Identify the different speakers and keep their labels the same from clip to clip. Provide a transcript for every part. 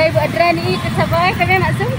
Speaker 1: Ibu Adrani ikut sampai kami masuk.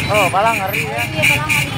Speaker 2: Oh, palang hari ya.
Speaker 1: Iya, palang hari.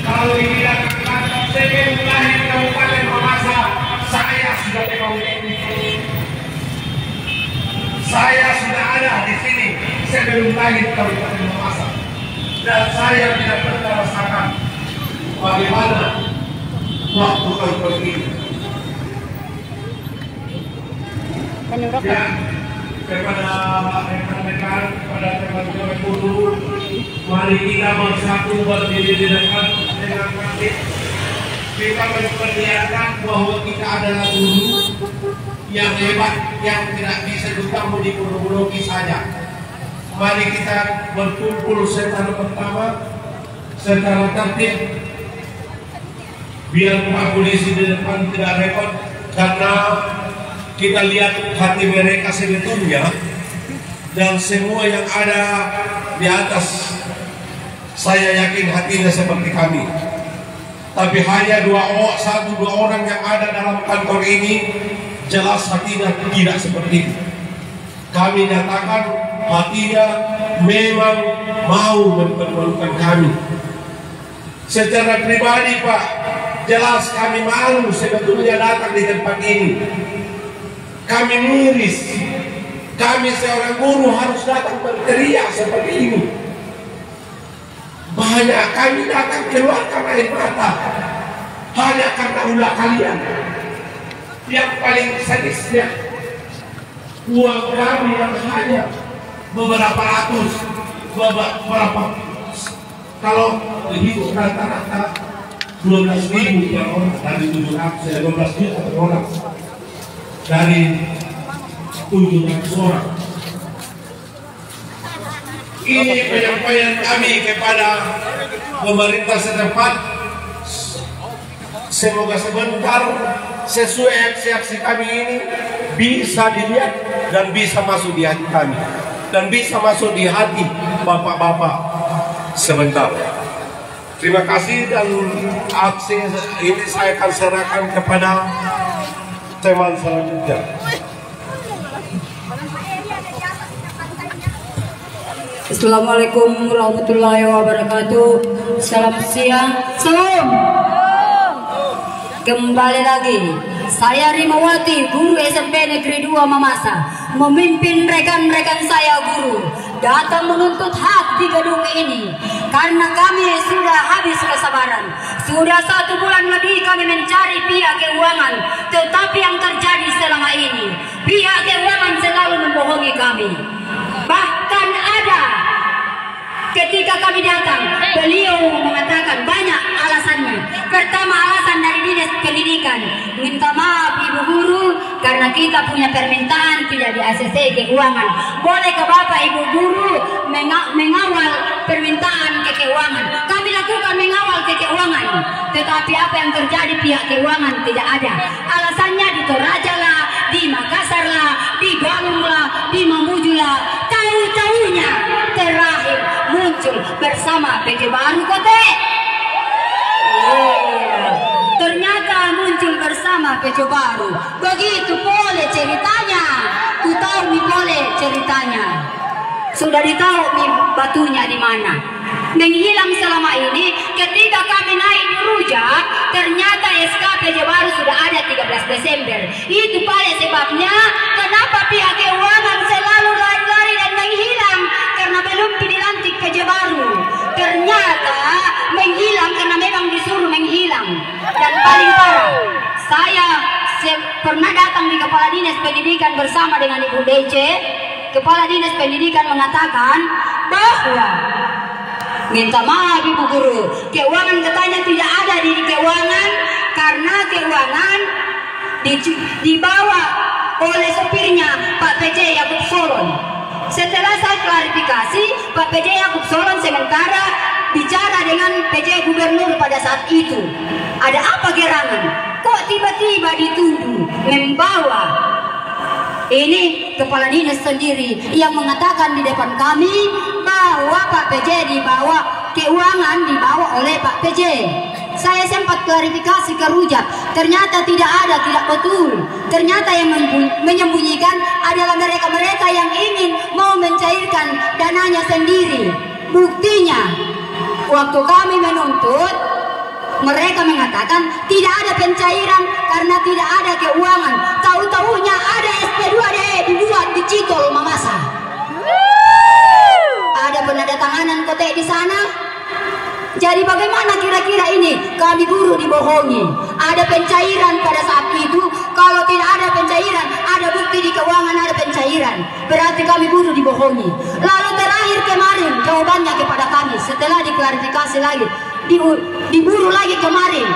Speaker 3: Kalau dibilangkan sebelum lahir Kabupaten Mamasa, saya sudah memiliki. Saya sudah ada di sini sebelum lahir Kabupaten Mamasa, dan saya tidak pernah merasakan bagaimana waktu seperti ini.
Speaker 1: Penurut
Speaker 3: Ya, kepada rekan-rekan, kepada teman-teman guru, mari kita bersatu berdiri di depan dengan tertib. Kita memperlihatkan bahwa kita adalah guru yang hebat, yang tidak bisa ditambah di guru-guru saja. Mari kita berkumpul secara pertama, secara tertib, biar Pak Polisi di depan tidak repot, karena kita lihat hati mereka sebetulnya, dan semua yang ada di atas, saya yakin hatinya seperti kami. Tapi hanya satu dua orang yang ada dalam kantor ini, jelas hatinya tidak seperti itu. Kami nyatakan hatinya memang mau mempermalukan kami. Secara pribadi Pak, jelas kami malu sebetulnya datang di tempat ini. Kami miris. Kami seorang guru harus datang berteriak seperti ini. Banyak kami datang keluarkan air mata hanya karena ulah kalian. Yang paling sadisnya, uang kami yang hanya beberapa ratus, beberapa, kalau begitu rata-rata 12.000 per orang dari 12 juta per orang, dari 700 orang. Ini penyampaian kami kepada pemerintah setempat. Semoga sebentar sesuai aksi-aksi kami ini bisa dilihat dan bisa masuk di hati kami dan bisa masuk di hati bapak-bapak sebentar. Terima kasih, dan aksi ini saya akan serahkan kepada teman selanjutnya.
Speaker 2: Assalamualaikum warahmatullahi wabarakatuh. Selamat siang. Salam. Kembali lagi, saya Rimawati, guru SMP Negeri 2 Mamasa, memimpin rekan-rekan saya guru datang menuntut hak di gedung ini karena kami sudah habis kesabaran. Sudah 1 bulan lebih kami mencari pihak keuangan, tetapi yang terjadi selama ini, pihak keuangan selalu membohongi kami. Bahkan ada ketika kami datang, beliau mengatakan banyak alasannya. Pertama, alasan dari dinas pendidikan, minta maaf ibu guru karena kita punya permintaan tidak di ACC keuangan. Boleh ke bapak ibu guru mengawal permintaan ke keuangan. Kami lakukan mengawal ke keuangan, tetapi apa yang terjadi pihak keuangan tidak ada. Alasannya di Toraja lah, di Makassar lah, di Galung lah, di Mamuju lah. Tahu-tahunya terakhir muncul bersama PJ Baru Kote. Ternyata muncul bersama PJ Baru. Begitu boleh ceritanya. Ku tahu nih boleh ceritanya. Sudah ditahu nih batunya di mana. Menghilang selama ini. Ketika kami naik di Rujak, ternyata SK PJ Baru sudah ada 13 Desember. Itu pada sebabnya kenapa pihak keuangan selalu lari-lari dan menghilang, karena belum dilantik PJ Baru. Ternyata menghilang karena memang disuruh menghilang. Dan paling parah, saya pernah datang di Kepala Dinas Pendidikan bersama dengan Ibu DC. Kepala Dinas Pendidikan mengatakan bahwa minta maaf ibu guru, keuangan katanya tidak ada di keuangan karena keuangan dibawa oleh sopirnya Pak PJ Yakub Solon. Setelah saya klarifikasi, Pak PJ Yakub Solon sementara bicara dengan PJ Gubernur pada saat itu. Ada apa gerangan? Kok tiba-tiba dituduh membawa? Ini kepala dinas sendiri yang mengatakan di depan kami bahwa Pak PJ dibawa, keuangan dibawa oleh Pak PJ. Saya sempat klarifikasi ke Rujak, ternyata tidak ada, tidak betul. Ternyata yang menyembunyikan adalah mereka-mereka yang ingin mau mencairkan dananya sendiri. Buktinya, waktu kami menuntut, mereka mengatakan tidak ada pencairan karena tidak ada keuangan. Tahu-tahunya ada SP2D dibuat di Citol Mamasa. Ada penandatanganan kote di sana. Jadi bagaimana kira-kira ini? Kami guru dibohongi. Ada pencairan pada saat itu. Kalau tidak ada pencairan, ada bukti di keuangan ada pencairan, berarti kami buruh dibohongi. Lalu terakhir kemarin jawabannya kepada kami setelah diklarifikasi lagi, diburu lagi kemarin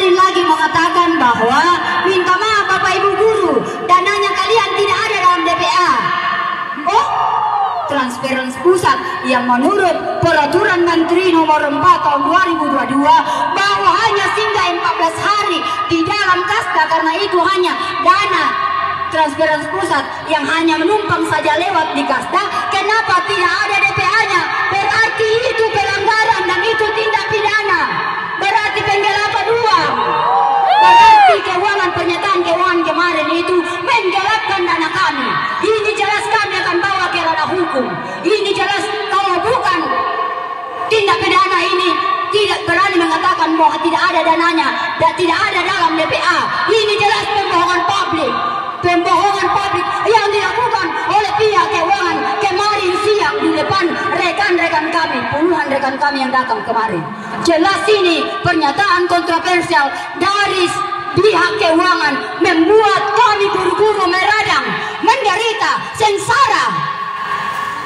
Speaker 2: lagi mengatakan bahwa minta maaf Bapak Ibu guru, dananya kalian tidak ada dalam DPA. Oh, transferan pusat yang menurut peraturan Menteri nomor 4 tahun 2022 bahwa hanya singgah 14 hari di dalam Kasda, karena itu hanya dana transferan pusat yang hanya menumpang saja lewat di Kasda. Kenapa tidak ada DPA-nya? Berarti itu pelanggaran dan itu tindak pidana, berarti penggelapan uang, berarti pernyataan keuangan kemarin itu menggelapkan dana kami. Ini jelas kami akan bawa ke ranah hukum. Ini jelas kalau bukan tindak pidana ini tidak berani mengatakan bahwa tidak ada dananya dan tidak ada dalam DPA. Ini jelas pembohongan publik yang dilakukan oleh pihak keuangan kemarin siang di depan rekan-rekan kami, puluhan rekan kami yang datang kemarin. Jelas ini pernyataan kontroversial dari pihak keuangan membuat kami guru-guru meradang, menderita, sengsara.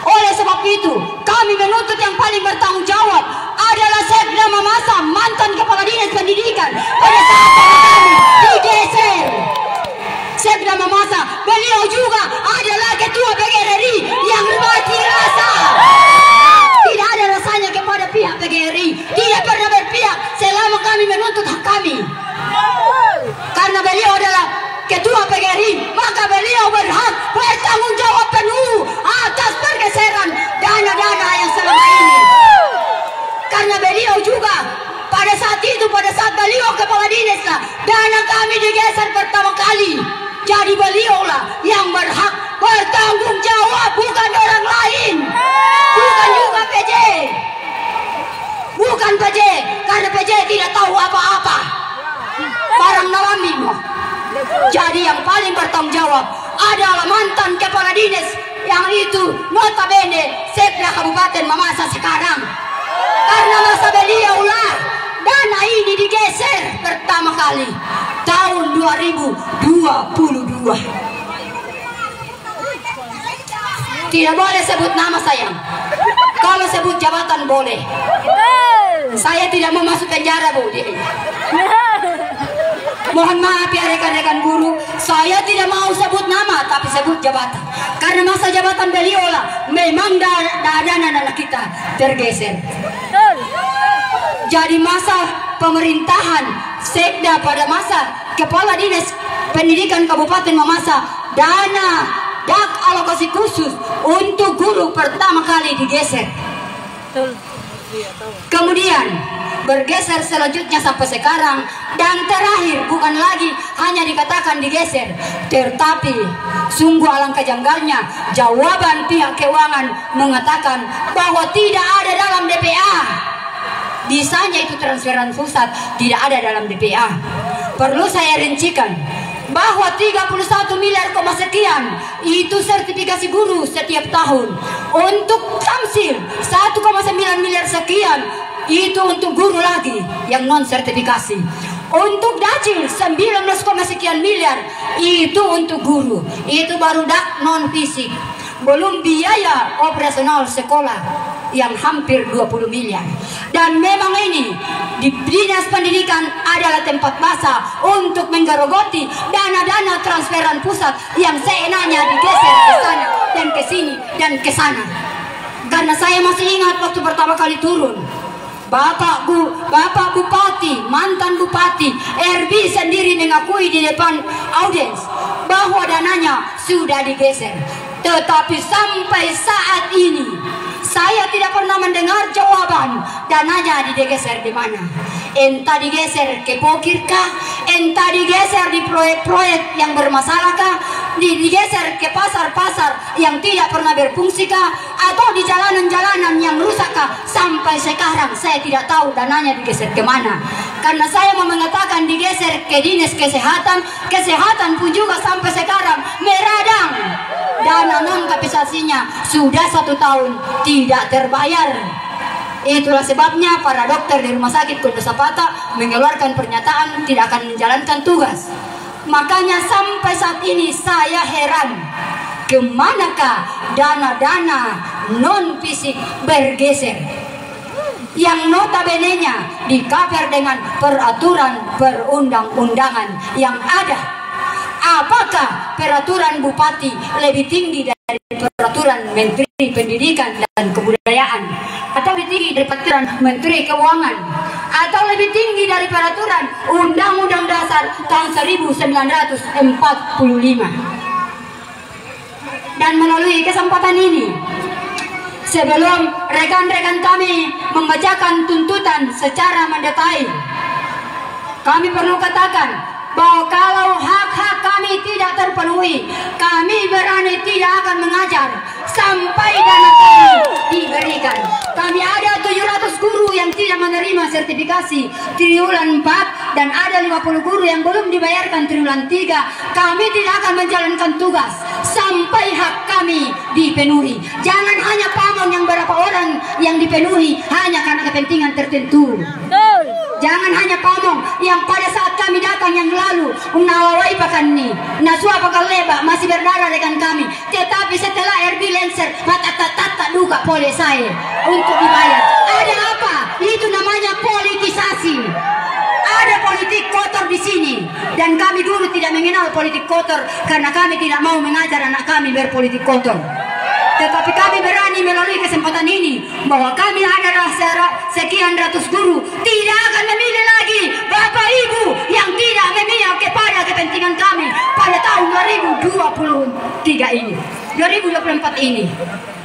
Speaker 2: Oleh sebab itu, kami menuntut yang paling bertanggung jawab adalah Sekda Mamasa, mantan Kepala Dinas Pendidikan. Pada saat kami digeser, Sekda Mamasa, beliau juga adalah Ketua PGRI yang mati rasa. Tidak ada rasanya kepada pihak PGRI, tidak pernah berpihak selama kami menuntut hak kami. Karena beliau adalah Ketua PGRI, maka beliau berhak bertanggung jawab penuh atas pergeseran dana-dana yang selama ini. Karena beliau juga pada saat beliau kepala dinas lah, dana kami digeser pertama kali. Jadi beliaulah yang berhak bertanggung jawab, bukan orang lain, bukan juga PJ, bukan PJ, karena PJ tidak tahu apa-apa. Barang nawamimo. Jadi yang paling bertanggung jawab adalah mantan kepala dinas yang itu notabene Sekda Kabupaten Mamasa sekarang. Karena masa beliaulah dana ini digeser pertama kali tahun 2022. Tidak boleh sebut nama sayang. Kalau sebut jabatan boleh. Saya tidak mau masuk penjara, Bu. Mohon maaf ya rekan-rekan guru, saya tidak mau sebut nama tapi sebut jabatan. Karena masa jabatan beliau lah memang dana kita tergeser. Jadi masa pemerintahan Sekda pada masa Kepala Dinas Pendidikan Kabupaten Mamasa, dana dak alokasi khusus untuk guru pertama kali digeser. Kemudian bergeser selanjutnya sampai sekarang, dan terakhir bukan lagi hanya dikatakan digeser, tetapi sungguh alangkah janggalnya jawaban pihak keuangan mengatakan bahwa tidak ada dalam DPA. Bisanya itu transferan pusat tidak ada dalam DPA. Perlu saya rincikan bahwa 31 miliar sekian itu sertifikasi guru setiap tahun. Untuk tamsil 1,9 miliar sekian itu untuk guru lagi yang non sertifikasi. Untuk dacil 19, sekian miliar itu untuk guru. Itu baru dak non fisik. Belum biaya operasional sekolah yang hampir 20 miliar. Dan memang ini di Dinas Pendidikan adalah tempat basah untuk menggerogoti dana-dana transferan pusat yang seenaknya digeser ke sana dan ke sini dan ke sana. Karena saya masih ingat waktu pertama kali turun, Bapak Bupati, mantan Bupati RB sendiri mengakui di depan audiens bahwa dananya sudah digeser. Tetapi sampai saat ini saya tidak pernah mendengar jawaban dananya digeser di mana. Entah digeser ke pokirkah, entah digeser di proyek-proyek yang bermasalahkah, digeser ke pasar-pasar yang tidak pernah berfungsikah, atau di jalanan-jalanan yang rusakkah. Sampai sekarang saya tidak tahu dananya digeser ke mana. Karena saya mau mengatakan digeser ke dinas kesehatan pun juga sampai sekarang meradang. Dana non kapasitasnya sudah 1 tahun tidak terbayar. Itulah sebabnya para dokter di Rumah Sakit Kota Sapata mengeluarkan pernyataan tidak akan menjalankan tugas. Makanya sampai saat ini saya heran, kemanakah dana-dana non-fisik bergeser yang notabene-nya di-cover dengan peraturan perundang-undangan yang ada. Apakah peraturan bupati lebih tinggi dari peraturan Menteri Pendidikan dan Kebudayaan, atau lebih tinggi dari peraturan Menteri Keuangan, atau lebih tinggi dari peraturan Undang-Undang Dasar tahun 1945? Dan melalui kesempatan ini, sebelum rekan-rekan kami membacakan tuntutan secara mendetail, kami perlu katakan bahwa kalau hak-hak kami tidak terpenuhi, kami berani tidak akan mengajar sampai dana kami diberikan. Kami ada 700 guru yang tidak menerima sertifikasi triwulan 4 dan ada 50 guru yang belum dibayarkan triwulan 3. Kami tidak akan menjalankan tugas sampai hak kami dipenuhi. Jangan hanya pamong yang berapa orang yang dipenuhi hanya karena kepentingan tertentu. Jangan hanya pamong yang pada saat kami datang yang lalu menawai pakan ni nasua pakan leba masih berdarah dengan kami, tetapi setelah RB Lancer mata duga boleh saya untuk dibayar. Ada apa? Itu namanya politisasi. Ada politik kotor di sini, dan kami guru tidak mengenal politik kotor karena kami tidak mau mengajar anak kami berpolitik kotor. Tetapi kami berani melalui kesempatan ini bahwa kami adalah sekian ratus guru tidak akan memilih lagi Bapak Ibu yang tidak memihak kepada kepentingan kami pada tahun 2023 ini, 2024 ini.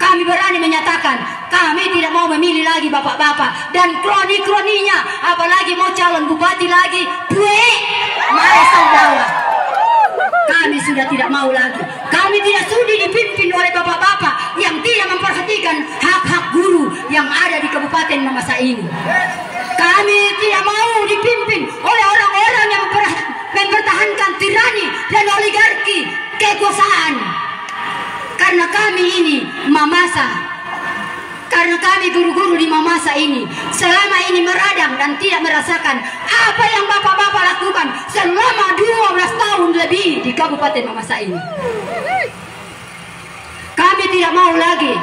Speaker 2: Kami berani menyatakan kami tidak mau memilih lagi bapak-bapak dan kroni-kroninya, apalagi mau calon bupati lagi. Mari saudara, kami sudah tidak mau lagi. Kami tidak sudi dipimpin oleh bapak-bapak yang tidak memperhatikan hak-hak guru yang ada di Kabupaten Mamasa ini. Kami tidak mau dipimpin oleh orang-orang yang mempertahankan tirani dan oligarki kekuasaan. Karena kami ini Mamasa, karena kami guru-guru di Mamasa ini selama ini meradang dan tidak merasakan apa yang bapak-bapak lakukan selama 12 tahun lebih di Kabupaten Mamasa ini. Kami tidak mau lagi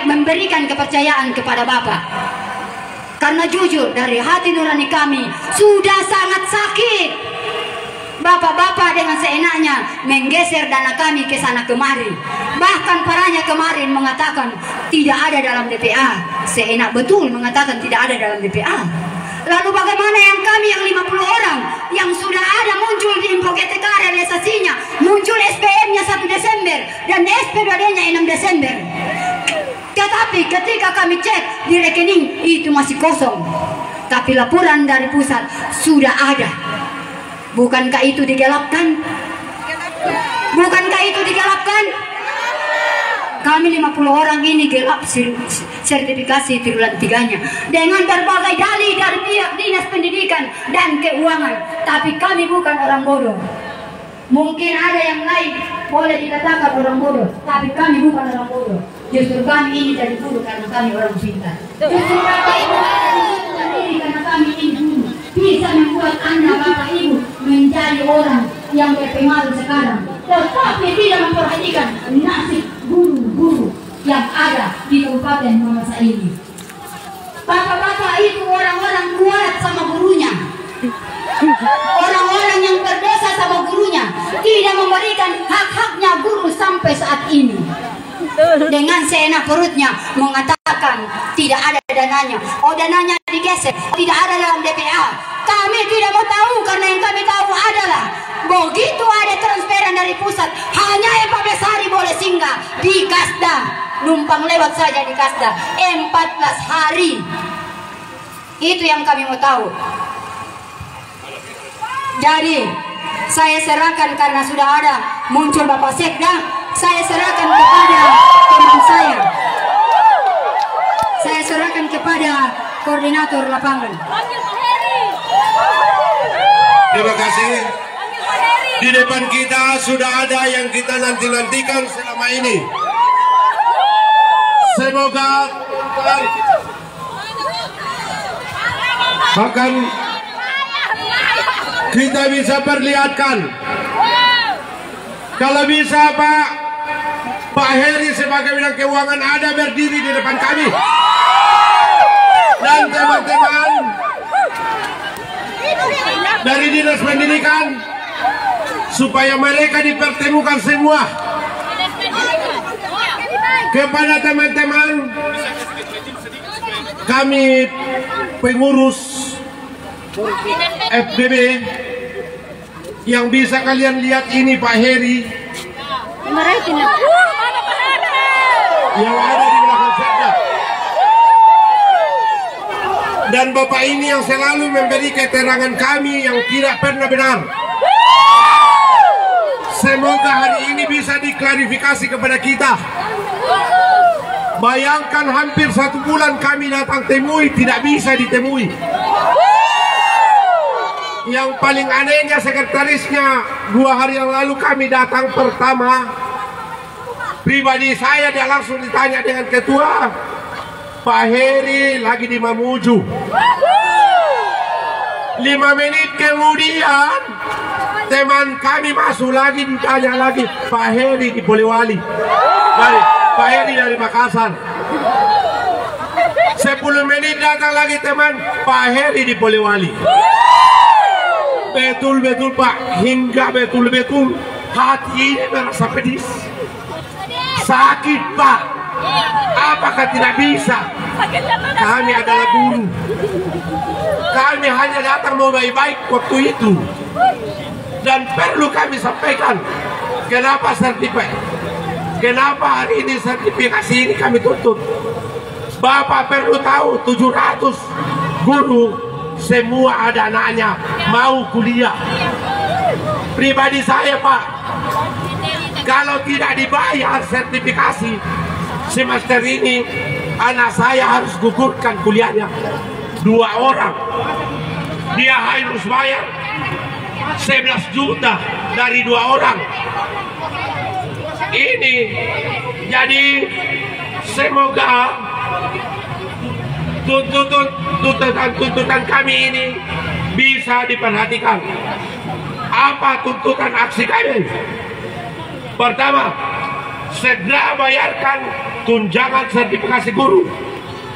Speaker 2: memberikan kepercayaan kepada bapak, karena jujur dari hati nurani kami sudah sangat sakit. Bapak-bapak dengan seenaknya menggeser dana kami ke sana kemari. Bahkan parahnya kemarin mengatakan tidak ada dalam DPA. Seenak betul mengatakan tidak ada dalam DPA. Lalu bagaimana yang kami yang 50 orang yang sudah ada muncul di info GTK realisasinya, muncul SPM-nya 1 Desember dan SP2D-nya 6 Desember. Tetapi ketika kami cek di rekening itu masih kosong. Tapi laporan dari pusat sudah ada. Bukankah itu digelapkan? Bukankah itu digelapkan? Kami 50 orang ini gelap sertifikasi triwulan 3-nya dengan berbagai dalih dari pihak Dinas Pendidikan dan Keuangan. Tapi kami bukan orang bodoh. Mungkin ada yang lain boleh dikatakan orang bodoh, tapi kami bukan orang bodoh. Justru kami ini jadi guru karena kami orang pintar. Justru kami ini karena kami ini guru bisa membuat Anda Bapak Ibu menjadi orang yang berpengaruh sekarang, tetapi tidak memperhatikan nasib guru-guru yang ada di Kabupaten Mamasa ini. Bapak-bapak itu orang-orang kuat sama gurunya, orang-orang yang berdosa sama gurunya, tidak memberikan hak-haknya guru sampai saat ini. Dengan seenak perutnya mengatakan tidak ada dananya. Oh, dananya digeser, tidak ada dalam DPA. Kami tidak mau tahu, karena yang kami tahu adalah begitu ada transferan dari pusat, hanya 14 hari boleh singgah di Kasda, numpang lewat saja di Kasda 14 hari. Itu yang kami mau tahu. Jadi saya serahkan, karena sudah ada muncul Bapak Sekda, saya serahkan kepada teman saya. Saya serahkan kepada koordinator lapangan.
Speaker 3: Terima kasih. Di depan kita sudah ada yang kita nanti-nantikan selama ini. Semoga akan kita bisa perlihatkan. Kalau bisa Pak Heri sebagai bidang keuangan ada berdiri di depan kami. Dan teman-teman dari Dinas Pendidikan supaya mereka dipertemukan semua. Kepada teman-teman kami pengurus FBB yang bisa kalian lihat ini Pak Heri yang ada di belakang saya. Dan Bapak ini yang selalu memberi keterangan kami yang tidak pernah benar. Semoga hari ini bisa diklarifikasi kepada kita. Bayangkan hampir 1 bulan kami datang temui, tidak bisa ditemui. Yang paling anehnya sekretarisnya 2 hari yang lalu kami datang pertama. Pribadi saya dia langsung ditanya dengan ketua, Pak Heri lagi di Mamuju. 5 menit kemudian teman kami masuk lagi ditanya lagi, Pak Heri di Polewali. Pak Heri dari Makassar. 10 menit datang lagi teman, Pak Heri di Polewali. Betul-betul Pak, hingga betul-betul hati ini merasa pedis. Sakit Pak. Apakah tidak bisa? Kami adalah guru. Kami hanya datang mau baik-baik waktu itu. Dan perlu kami sampaikan kenapa sertifikat. Kenapa hari ini sertifikasi ini kami tuntut. Bapak perlu tahu 700 guru semua ada anaknya mau kuliah. Pribadi saya Pak, kalau tidak dibayar sertifikasi semester ini, anak saya harus gugurkan kuliahnya. 2 orang. Dia harus bayar 11 juta dari 2 orang. Ini jadi semoga tuntutan kami ini bisa diperhatikan. Apa tuntutan aksi kami? Pertama, segera bayarkan tunjangan sertifikasi guru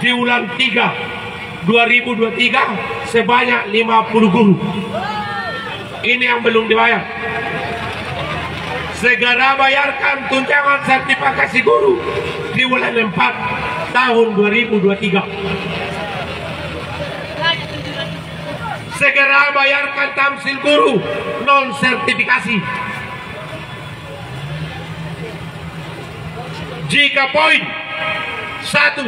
Speaker 3: di bulan 3 2023 sebanyak 50 guru. Ini yang belum dibayar. Segera bayarkan tunjangan sertifikasi guru di bulan 4 tahun 2023. Segera bayarkan tamsil guru non sertifikasi. Jika poin 1,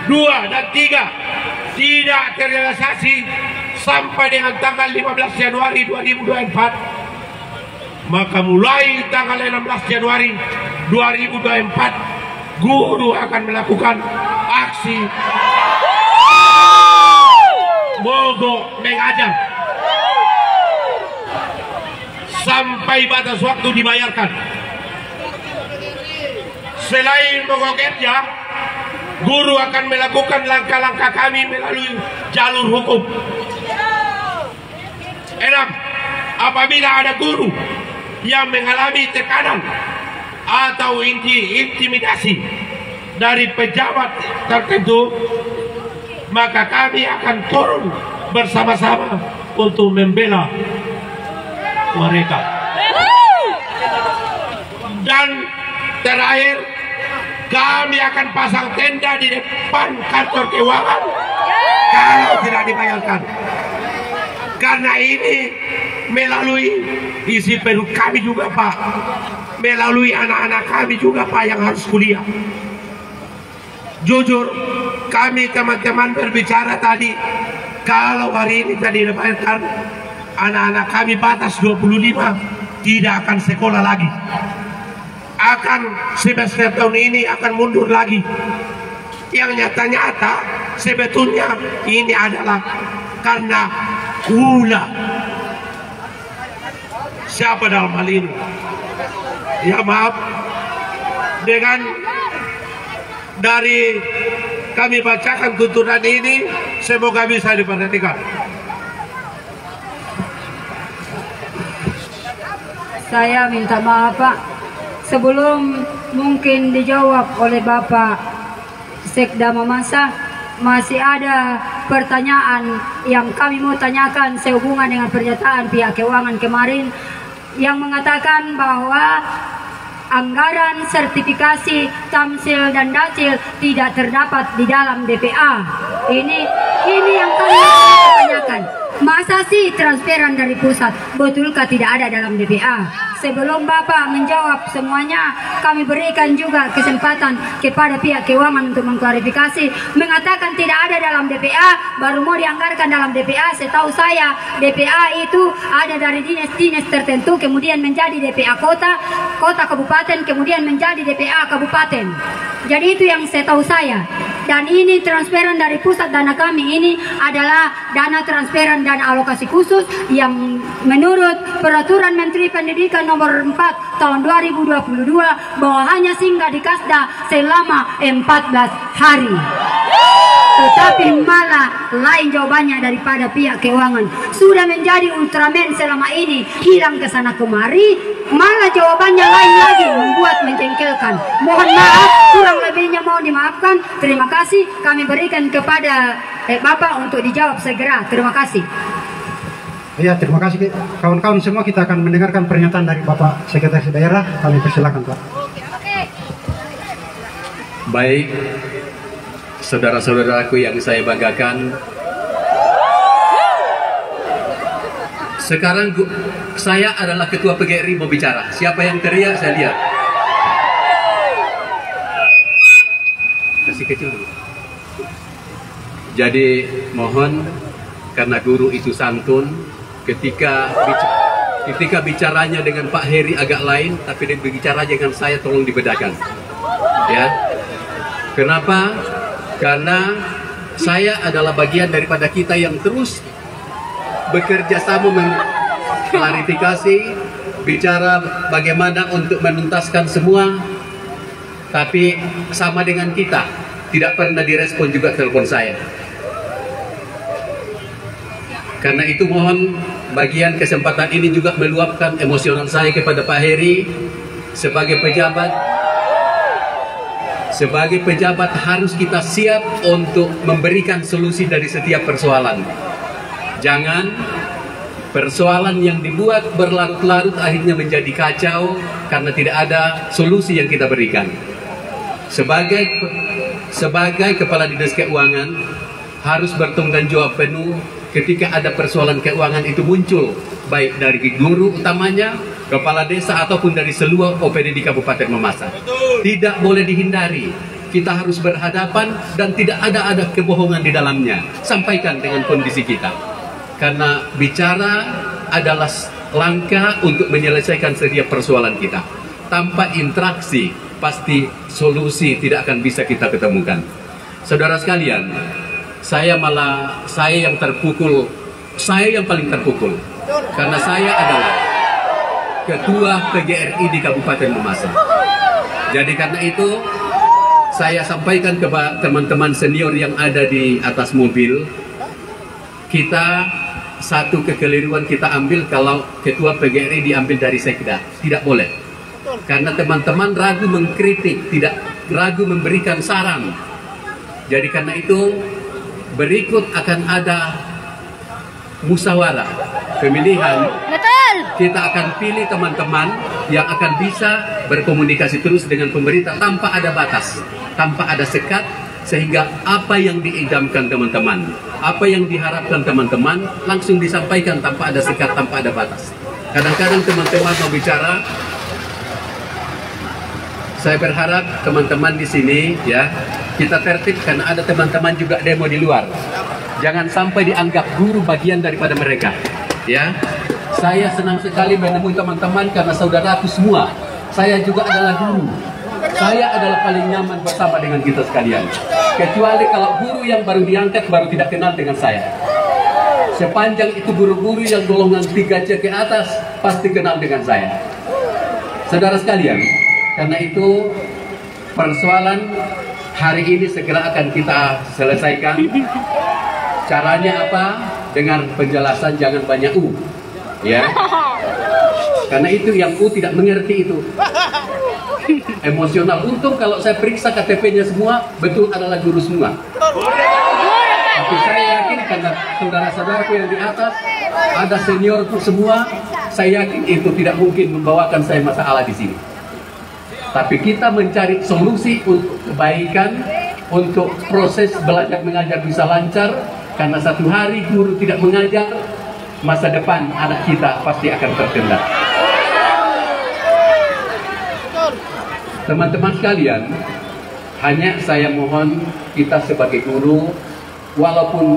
Speaker 3: 2, dan 3 tidak terrealisasi sampai dengan tanggal 15 Januari 2024, maka mulai tanggal 16 Januari 2024 guru akan melakukan aksi mogok mengajar sampai batas waktu dibayarkan. Selain mogok kerja, guru akan melakukan langkah-langkah kami melalui jalur hukum. 6. Apabila ada guru yang mengalami tekanan atau intimidasi dari pejabat tertentu, maka kami akan turun bersama-sama untuk membela mereka. Dan terakhir, kami akan pasang tenda di depan kantor keuangan kalau tidak dibayarkan. Karena ini melalui isi perut kami juga Pak, melalui anak-anak kami juga Pak yang harus kuliah. Jujur, kami teman-teman berbicara tadi, kalau hari ini tadi dibayarkan, anak-anak kami batas 25 tidak akan sekolah lagi. Akan semester tahun ini akan mundur lagi. Yang nyata-nyata sebetulnya ini adalah karena ulah. Siapa dalam hal ini? Ya maaf, dengan dari kami bacakan tuntutan ini, semoga bisa diperhatikan.
Speaker 2: Saya minta maaf Pak. Sebelum mungkin dijawab oleh Bapak Sekda Mamasa, masih ada pertanyaan yang kami mau tanyakan sehubungan dengan pernyataan pihak keuangan kemarin yang mengatakan bahwa anggaran sertifikasi tamsil dan dacil tidak terdapat di dalam DPA. Ini yang kami tanyakan. Masa sih transferan dari pusat betulkah tidak ada dalam DPA? Sebelum Bapak menjawab semuanya, kami berikan juga kesempatan kepada pihak keuangan untuk mengklarifikasi, mengatakan tidak ada dalam DPA, baru mau dianggarkan dalam DPA. Setahu saya DPA itu ada dari dinas-dinas tertentu, kemudian menjadi DPA kota, kota kabupaten, kemudian menjadi DPA kabupaten. Jadi itu yang saya tahu saya. Dan ini transferan dari pusat, dana kami ini adalah dana transferan dan alokasi khusus yang menurut Peraturan Menteri Pendidikan Nomor 4 Tahun 2022 bahwa hanya singgah di Kasda selama 14 hari. Tetapi malah lain jawabannya daripada pihak keuangan. Sudah menjadi Ultraman selama ini, hilang ke sana kemari, malah jawabannya lain lagi, membuat menjengkelkan. Mohon maaf, kurang lebihnya mohon dimaafkan. Terima kasih, kami berikan kepada Bapak untuk dijawab segera. Terima kasih.
Speaker 4: Ya, terima kasih kawan-kawan semua. Kita akan mendengarkan pernyataan dari Bapak Sekretaris Daerah. Kami persilakan Pak.
Speaker 5: Baik, saudara-saudaraku yang saya banggakan, sekarang saya adalah Ketua PGRI mau bicara. Siapa yang teriak saya lihat. Kasih kecil dulu. Jadi mohon, karena guru itu santun, ketika bicaranya dengan Pak Heri agak lain, tapi dia bicara dengan saya tolong dibedakan. Ya. Kenapa? Karena saya adalah bagian daripada kita yang terus bekerja sama mengklarifikasi, bicara bagaimana untuk menuntaskan semua, tapi sama dengan kita, tidak pernah direspon juga telepon saya. Karena itu mohon bagian kesempatan ini juga meluapkan emosional saya kepada Pak Heri sebagai pejabat. Sebagai pejabat harus kita siap untuk memberikan solusi dari setiap persoalan. Jangan persoalan yang dibuat berlarut-larut akhirnya menjadi kacau karena tidak ada solusi yang kita berikan. Sebagai Kepala Dinas Keuangan harus bertanggung jawab penuh ketika ada persoalan keuangan itu muncul, baik dari guru utamanya, kepala desa, ataupun dari seluruh OPD di Kabupaten Mamasa. Tidak boleh dihindari. Kita harus berhadapan dan tidak ada kebohongan di dalamnya. Sampaikan dengan kondisi kita. Karena bicara adalah langkah untuk menyelesaikan setiap persoalan kita. Tanpa interaksi, pasti solusi tidak akan bisa kita ketemukan. Saudara sekalian, saya yang terpukul, saya yang paling terpukul. Karena saya adalah Ketua PGRI di Kabupaten Mamasa. Jadi karena itu, saya sampaikan kepada teman-teman senior yang ada di atas mobil, kita satu kekeliruan kita ambil kalau Ketua PGRI diambil dari Sekda. Tidak boleh. Karena teman-teman ragu mengkritik, tidak ragu memberikan saran. Jadi karena itu, berikut akan ada musyawarah pemilihan.
Speaker 1: Betul.
Speaker 5: Kita akan pilih teman-teman yang akan bisa berkomunikasi terus dengan pemerintah tanpa ada batas, tanpa ada sekat, sehingga apa yang diidamkan teman-teman, apa yang diharapkan teman-teman langsung disampaikan tanpa ada sekat, tanpa ada batas. Kadang-kadang teman-teman mau bicara, saya berharap teman-teman di sini ya, kita tertib karena ada teman-teman juga demo di luar. Jangan sampai dianggap guru bagian daripada mereka. Ya, saya senang sekali menemui teman-teman karena saudaraku semua. Saya juga adalah guru. Saya adalah paling nyaman bersama dengan kita sekalian. Kecuali kalau guru yang baru diangkat baru tidak kenal dengan saya. Sepanjang itu guru-guru yang golongan 3C ke atas pasti kenal dengan saya. Saudara sekalian, karena itu persoalan hari ini segera akan kita selesaikan. Caranya apa? Dengan penjelasan, jangan banyak ya. Karena itu yang U tidak mengerti itu. Emosional. Untung kalau saya periksa KTP-nya semua, betul adalah guru semua. Tapi saya yakin karena saudara-saudaraku yang di atas, ada seniorku semua, saya yakin itu tidak mungkin membawakan saya masalah di sini. Tapi kita mencari solusi untuk kebaikan, untuk proses belajar mengajar bisa lancar, karena satu hari guru tidak mengajar, masa depan anak kita pasti akan tertunda. Teman-teman sekalian, hanya saya mohon kita sebagai guru, walaupun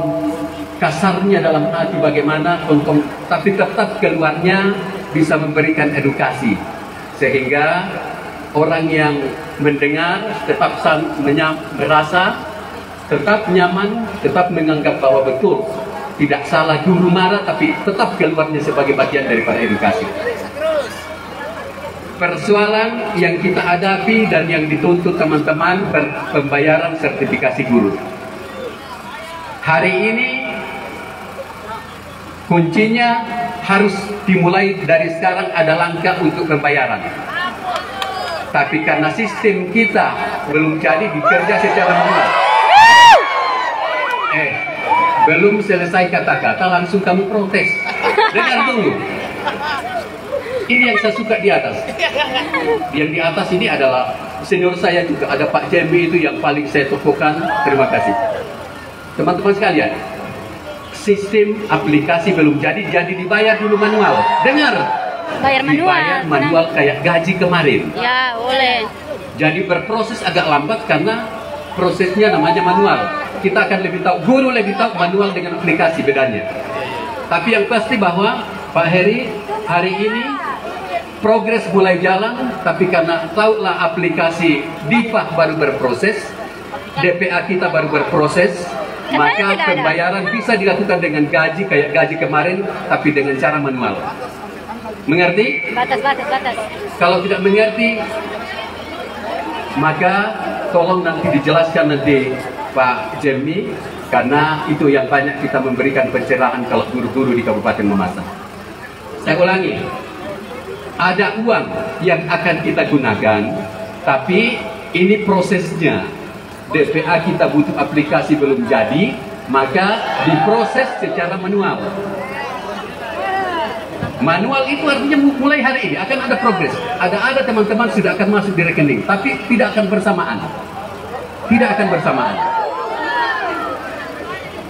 Speaker 5: kasarnya dalam hati bagaimana, tapi tetap keluarnya bisa memberikan edukasi. Sehingga orang yang mendengar tetap merasa tetap nyaman, tetap menganggap bahwa betul, tidak salah guru marah, tapi tetap keluarnya sebagai bagian daripada edukasi. Persoalan yang kita hadapi dan yang dituntut teman-teman pembayaran sertifikasi guru. Hari ini kuncinya harus dimulai dari sekarang, ada langkah untuk pembayaran. Tapi karena sistem kita belum jadi bekerja secara manual. Belum selesai kata-kata langsung kamu protes. Dengar dulu. Ini yang saya suka di atas. Yang di atas ini adalah senior saya juga, ada Pak Jambi itu yang paling saya tokohkan. Terima kasih. Teman-teman sekalian, sistem aplikasi belum jadi dibayar dulu manual. Dengar.
Speaker 1: Bayar manual.
Speaker 5: Dibayar manual kayak gaji kemarin.
Speaker 1: Ya, boleh.
Speaker 5: Jadi berproses agak lambat karena prosesnya namanya manual. Kita akan lebih tahu, guru lebih tahu manual dengan aplikasi bedanya. Tapi yang pasti bahwa Pak Heri, hari ini progres mulai jalan, tapi karena tahulah aplikasi DIPA baru berproses, DPA kita baru berproses, maka pembayaran bisa dilakukan dengan gaji kayak gaji kemarin, tapi dengan cara manual. Mengerti?
Speaker 1: Batas.
Speaker 5: Kalau tidak mengerti, maka tolong nanti dijelaskan nanti Pak Jemmi, karena itu yang banyak kita memberikan pencerahan kalau guru-guru di Kabupaten Mamasa. Saya ulangi, ada uang yang akan kita gunakan, tapi ini prosesnya. DPA kita butuh aplikasi belum jadi, maka diproses secara manual. Manual itu artinya mulai hari ini akan ada progres. Ada teman-teman sudah akan masuk di rekening, tapi tidak akan bersamaan. Tidak akan bersamaan.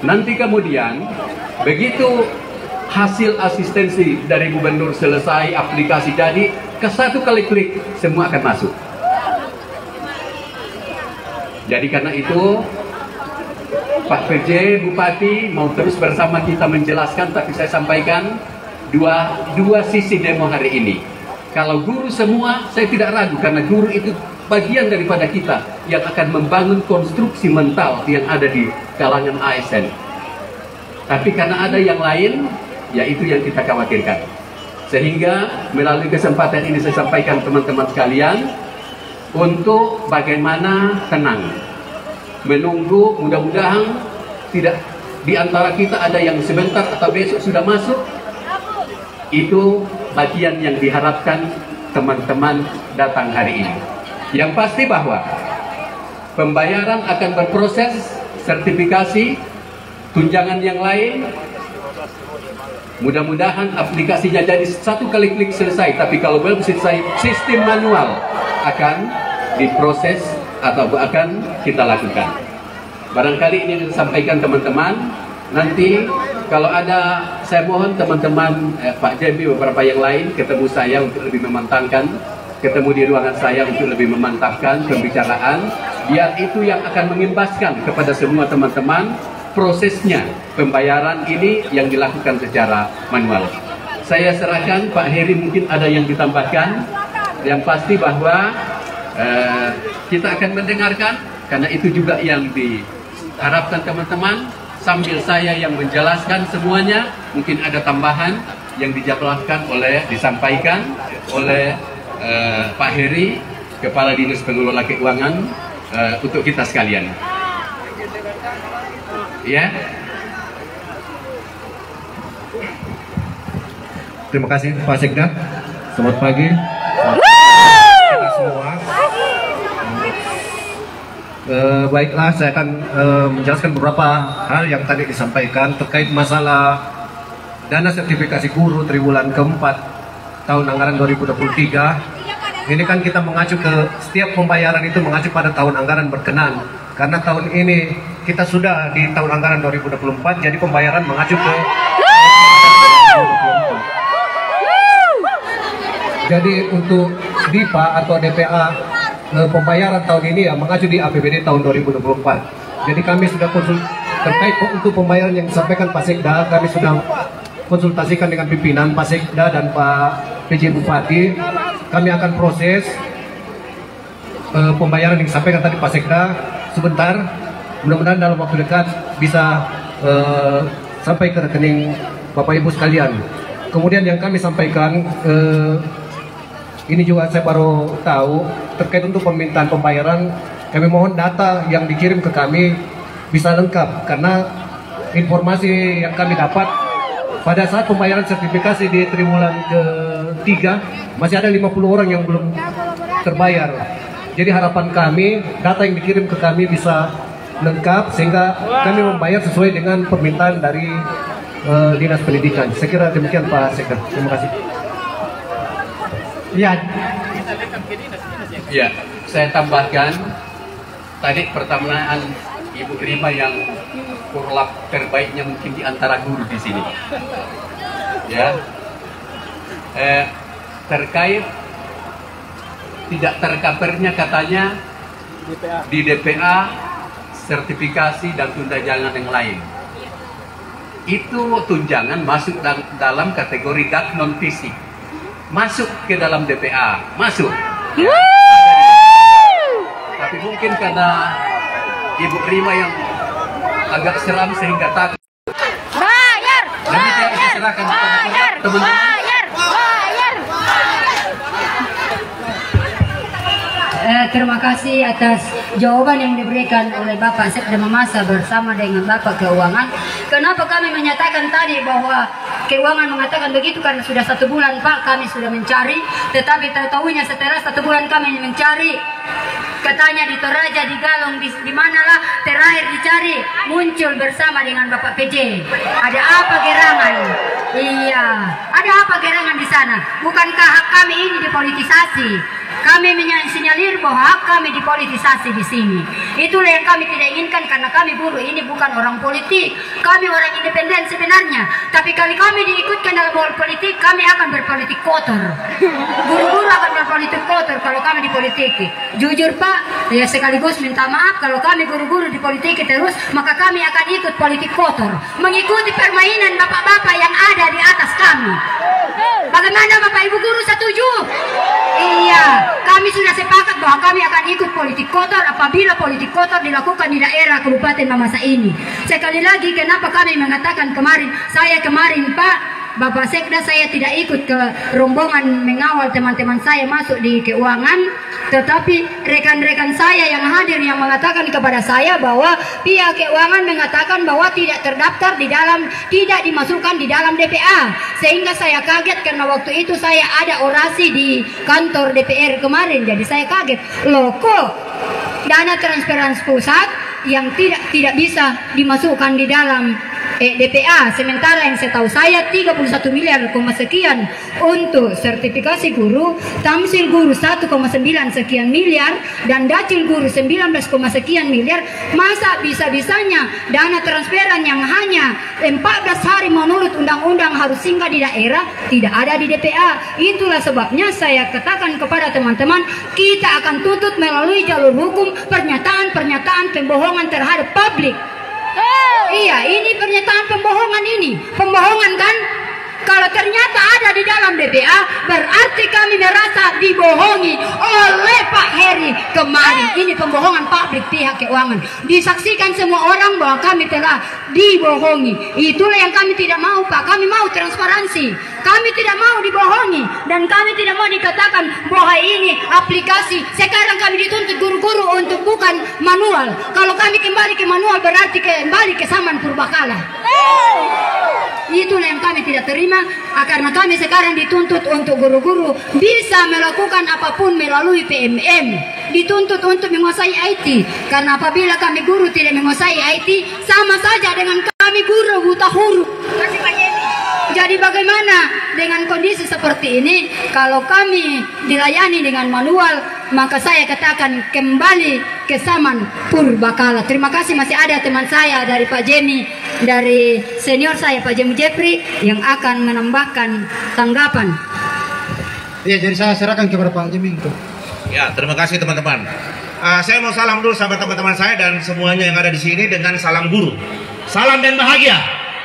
Speaker 5: Nanti kemudian, begitu hasil asistensi dari gubernur selesai, aplikasi jadi, ke satu kali klik, semua akan masuk. Jadi karena itu, Pak PJ, Bupati, mau terus bersama kita menjelaskan, tapi saya sampaikan, dua sisi demo hari ini. Kalau guru semua, saya tidak ragu, karena guru itu bagian daripada kita yang akan membangun konstruksi mental yang ada di kalangan ASN. Tapi karena ada yang lain, ya itu yang kita khawatirkan. Sehingga melalui kesempatan ini saya sampaikan teman-teman sekalian, untuk bagaimana tenang, menunggu, mudah-mudahan tidak di antara kita ada yang sebentar atau besok sudah masuk. Itu bagian yang diharapkan teman-teman datang hari ini. Yang pasti bahwa pembayaran akan berproses, sertifikasi, tunjangan yang lain. Mudah-mudahan aplikasinya jadi satu kali klik selesai. Tapi kalau belum selesai, sistem manual akan diproses atau akan kita lakukan. Barangkali ini yang disampaikan teman-teman. Nanti kalau ada, saya mohon teman-teman Pak Jambi, beberapa yang lain ketemu saya untuk lebih memantapkan, ketemu di ruangan saya untuk lebih memantapkan pembicaraan, biar itu yang akan mengimbaskan kepada semua teman-teman prosesnya pembayaran ini yang dilakukan secara manual. Saya serahkan Pak Heri, mungkin ada yang ditambahkan. Yang pasti bahwa kita akan mendengarkan, karena itu juga yang diharapkan teman-teman. Sambil saya yang menjelaskan semuanya, mungkin ada tambahan yang disampaikan oleh Pak Heri, Kepala Dinas Pengelola Keuangan, untuk kita sekalian. Ya.
Speaker 6: Terima kasih Pak Sekda. Selamat pagi kita semua. Baiklah, saya akan menjelaskan beberapa hal yang tadi disampaikan terkait masalah dana sertifikasi guru triwulan keempat tahun anggaran 2023. Ini kan kita mengacu ke setiap pembayaran itu mengacu pada tahun anggaran berkenan. Karena tahun ini kita sudah di tahun anggaran 2024, jadi pembayaran mengacu ke 2024. Jadi untuk DIPA atau DPA pembayaran tahun ini ya mengacu di APBD tahun 2024. Jadi kami sudah terkait untuk pembayaran yang disampaikan Pak Sekda, kami sudah konsultasikan dengan pimpinan Pak Sekda dan Pak PJ Bupati. Kami akan proses pembayaran yang disampaikan tadi Pak Sekda sebentar. Mudah-mudahan dalam waktu dekat bisa sampai ke rekening Bapak Ibu sekalian. Kemudian yang kami sampaikan, ini juga saya baru tahu terkait untuk permintaan pembayaran, kami mohon data yang dikirim ke kami bisa lengkap karena informasi yang kami dapat pada saat pembayaran sertifikasi di triwulan ketiga masih ada 50 orang yang belum terbayar. Jadi harapan kami data yang dikirim ke kami bisa lengkap sehingga kami membayar sesuai dengan permintaan dari Dinas Pendidikan. Saya kira demikian Pak Sekda. Terima kasih.
Speaker 5: Ya, saya tambahkan tadi pertanyaan Ibu Rima yang korlap terbaiknya mungkin di antara guru di sini. Ya, terkait tidak tercovernya katanya di DPA, sertifikasi dan tunjangan yang lain. Itu tunjangan masuk dalam kategori dak non fisik. Masuk ke dalam DPA, masuk. Ya. Tapi mungkin karena Ibu Rima yang agak seram sehingga takut.
Speaker 1: Bayar!
Speaker 5: Nanti saya bisa serahkan kepada teman-teman.
Speaker 2: Terima kasih atas jawaban yang diberikan oleh Bapak Sekda Mamasa bersama dengan Bapak Keuangan. Kenapa kami menyatakan tadi bahwa Keuangan mengatakan begitu? Karena sudah 1 bulan Pak kami sudah mencari, tetapi tahu-tahunya setelah 1 bulan kami mencari, katanya di Toraja, di Galong, di manalah terakhir dicari muncul bersama dengan Bapak PJ. Ada apa gerangan? Iya, ada apa gerangan di sana? Bukankah hak kami ini dipolitisasi? Kami menyalir bahwa hak kami dipolitisasi di sini. Itulah yang kami tidak inginkan karena kami buruh ini bukan orang politik. Kami orang independen sebenarnya. Tapi kali kami diikutkan dalam politik, kami akan berpolitik kotor. Guru-guru akan berpolitik kotor kalau kami dipolitiki. Jujur Pak, ya sekaligus minta maaf kalau kami guru-guru dipolitiki terus, maka kami akan ikut politik kotor. Mengikuti permainan bapak-bapak yang ada di atas kami. Bagaimana Bapak Ibu guru setuju? Iya, kami sudah sepakat bahwa kami akan ikut politik kotor apabila politik kotor dilakukan di daerah Kabupaten Mamasa ini. Sekali lagi, kenapa kami mengatakan kemarin, saya kemarin Pak Bapak Sekda, saya tidak ikut ke rombongan mengawal teman-teman saya masuk di keuangan, tetapi rekan-rekan saya yang hadir yang mengatakan kepada saya bahwa pihak keuangan mengatakan bahwa tidak terdaftar di dalam, tidak dimasukkan di dalam DPA, sehingga saya kaget karena waktu itu saya ada orasi di kantor DPR kemarin, jadi saya kaget, loh kok dana transferan pusat yang tidak bisa dimasukkan di dalam DPA, sementara yang saya tahu saya 31 miliar sekian untuk sertifikasi guru, tamsil guru 1,9 sekian miliar, dan dacil guru 19, sekian miliar. Masa bisa-bisanya dana transferan yang hanya 14 hari menurut undang-undang harus singgah di daerah tidak ada di DPA. Itulah sebabnya saya katakan kepada teman-teman, kita akan tuntut melalui jalur hukum pernyataan-pernyataan pembohongan terhadap publik. Iya, ini pernyataan pembohongan ini. Pembohongan kan? Kalau ternyata ada di dalam DPA, berarti kami merasa dibohongi oleh Pak Heri kemarin. Ini pembohongan publik pihak keuangan. Disaksikan semua orang bahwa kami telah dibohongi. Itulah yang kami tidak mau Pak. Kami mau transparansi. Kami tidak mau dibohongi. Dan kami tidak mau dikatakan bahwa ini aplikasi. Sekarang kami dituntut guru-guru untuk bukan manual. Kalau kami kembali ke manual berarti kembali ke zaman purbakala. Itulah yang kami tidak terima, karena kami sekarang dituntut untuk guru-guru bisa melakukan apapun melalui PMM, dituntut untuk menguasai IT, karena apabila kami guru tidak menguasai IT, sama saja dengan kami guru buta huruf. Jadi bagaimana dengan kondisi seperti ini? Kalau kami dilayani dengan manual, maka saya katakan kembali ke zaman purbakala. Terima kasih, masih ada teman saya dari Pak Jemi, dari senior saya Pak Jemi Jeffrey yang akan menambahkan tanggapan.
Speaker 4: Iya, jadi saya serahkan kepada Pak Jemi untuk.
Speaker 7: Ya, terima kasih teman-teman. Saya mau salam dulu sama teman-teman saya dan semuanya yang ada di sini dengan salam guru. Salam dan bahagia.